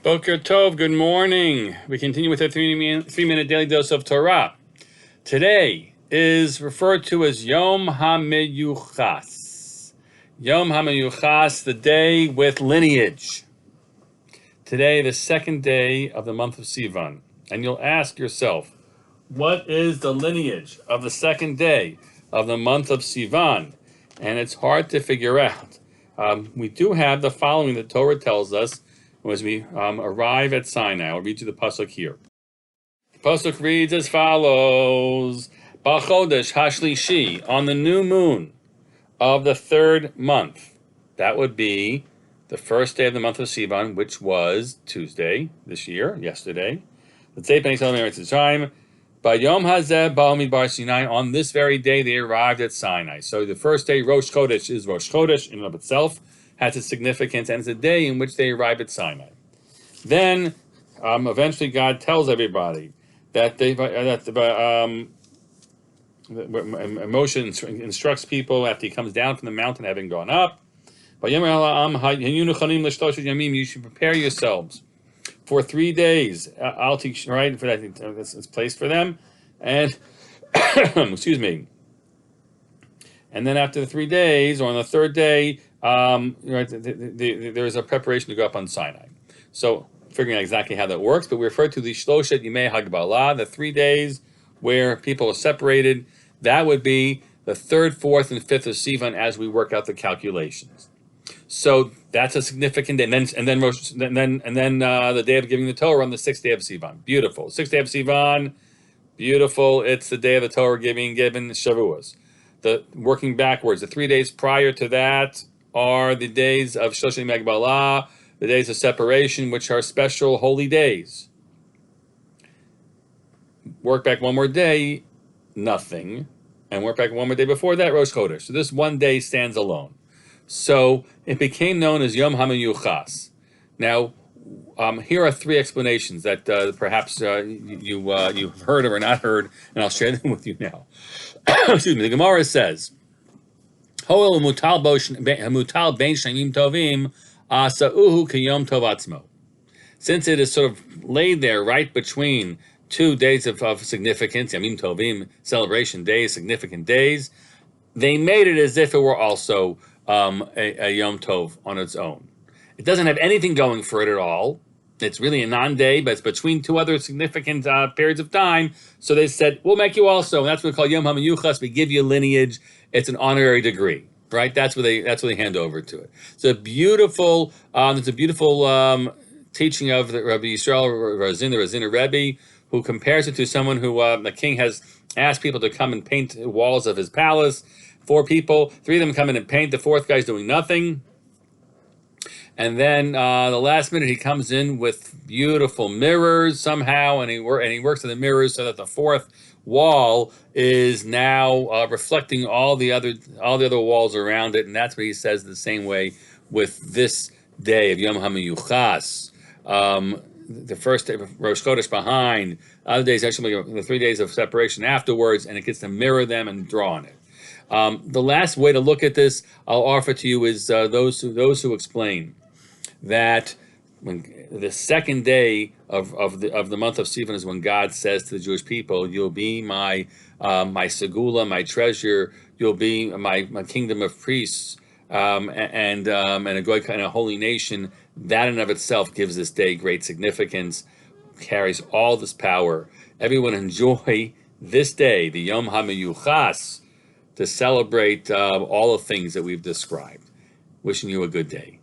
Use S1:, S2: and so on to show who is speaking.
S1: Boker Tov, good morning. We continue with our three-minute daily dose of Torah. Today is referred to as Yom HaMeyuchas. Yom HaMeyuchas, the day with lineage. Today, the second day of the month of Sivan. And you'll ask yourself, what is the lineage of the second day of the month of Sivan? And it's hard to figure out. We do have the following that Torah tells us as we arrive at Sinai. I'll read you the pasuk here. The pasuk reads as follows: B'chodesh hashlishi, on the new moon of the third month. That would be the first day of the month of Sivan, which was Tuesday this year, yesterday. Let's say time. By Yom Hazeh Ba'al Midbar Sinai, on this very day they arrived at Sinai. So the first day, Rosh Chodesh, is Rosh Chodesh in and of itself, has its significance, and it's a day in which they arrived at Sinai. Then, eventually, God tells everybody that Moshe instructs people after he comes down from the mountain, having gone up. You should prepare yourselves for 3 days. I'll teach, right? For that, it's placed for them, and excuse me. And then after the 3 days, or on the third day, there is a preparation to go up on Sinai. So, figuring out exactly how that works, but we refer to the Shloshet Yimei Hagbalah, the 3 days where people are separated. That would be the 3rd, 4th, and 5th of Sivan as we work out the calculations. So that's a significant day, and then the day of giving the Torah on the 6th day of Sivan. Beautiful, 6th day of Sivan, beautiful. It's the day of the Torah given Shavuot. The working backwards, the 3 days prior to that are the days of Shloshei Megbalah, the days of separation, which are special holy days. Work back one more day, nothing, and work back one more day before that, Rosh Chodesh. So this one day stands alone. So it became known as Yom HaMeyuchas. Now, here are 3 explanations that perhaps you've heard of or not heard, and I'll share them with you now. Excuse me. The Gemara says, "Hoel mutal bein shayim tovim asauhu kiyom tov atzmo." Since it is sort of laid there right between 2 days of significance, Yamim Tovim, celebration days, significant days, they made it as if it were also a Yom Tov on its own. It doesn't have anything going for it at all. It's really a non-day, but it's between 2 other significant periods of time. So they said, we'll make you also, and that's what we call Yom HaMeyuchas. We give you lineage. It's an honorary degree, right? That's what they hand over to it. So beautiful. It's a beautiful teaching of the Rabbi Yisrael Razin, the Raziner Rebbe, who compares it to someone who the king has asked people to come and paint walls of his palace. 4 people, 3 of them come in and paint. The 4th guy's doing nothing. And then the last minute he comes in with beautiful mirrors somehow, and he works in the mirrors so that the 4th wall is now reflecting all the other walls around it. And that's what he says the same way with this day of Yom HaMeyuchas. The first day of Rosh Chodesh behind, other days actually the 3 days of separation afterwards, and it gets to mirror them and draw on it. The last way to look at this I'll offer to you is those who explain that when the second day of the month of Sivan is when God says to the Jewish people, "You'll be my segula, my treasure. You'll be my kingdom of priests and a goy and a holy nation." That in and of itself gives this day great significance, carries all this power. Everyone enjoy this day, the Yom HaMeyuchas, to celebrate all the things that we've described. Wishing you a good day.